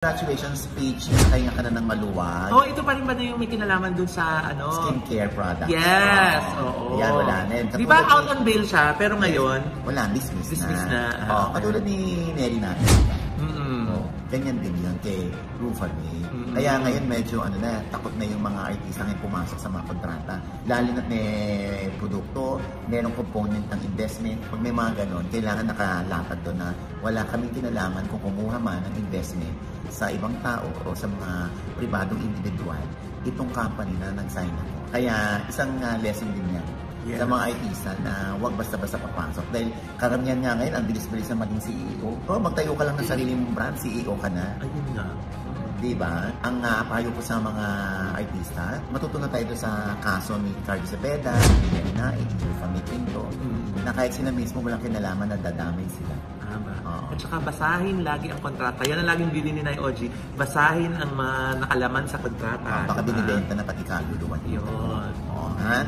Congratulations speech, kaya ka na ng maluwag. Oh, ito pa rin ba na yung may kinalaman dun sa ano? Skincare product. Yes! Oo. Yan, wala na. Di ba out on bail siya, pero ngayon? Wala, dismiss na. Katulad ni Nelly natin. Ganyan din yun kay Rufa May. Kaya ngayon medyo takot na yung mga artista ngayon pumasok sa mga kontrata. Lalo na may produkto, merong component ng investment. Pag may mga ganon, kailangan nakalatag doon na wala kaming kinalaman kung kumuha man ng investment sa ibang tao o sa mga pribadong individual, itong company na nag-sign ako. Kaya isang lesson din yan. Sa mga artista na huwag basta-basta papasok. Dahil karamihan nga ngayon, ang bilis-bilis na maging CEO. Magtayo ka lang ng sarili mong brand, CEO ka na. Ayun nga. Diba? Ang payo ko sa mga artista, matutunan tayo sa kaso ni Carly Cepeda, ni Nelly Naik, ni Rufa Pinto, na kahit sila mismo walang kinalaman na dadamay sila. At saka basahin lagi ang kontrata. Yan ang laging bilin ni Nay Oji. Basahin ang nakalaman sa kontrata. Baka binibenta na pati kaluluwa. Yun.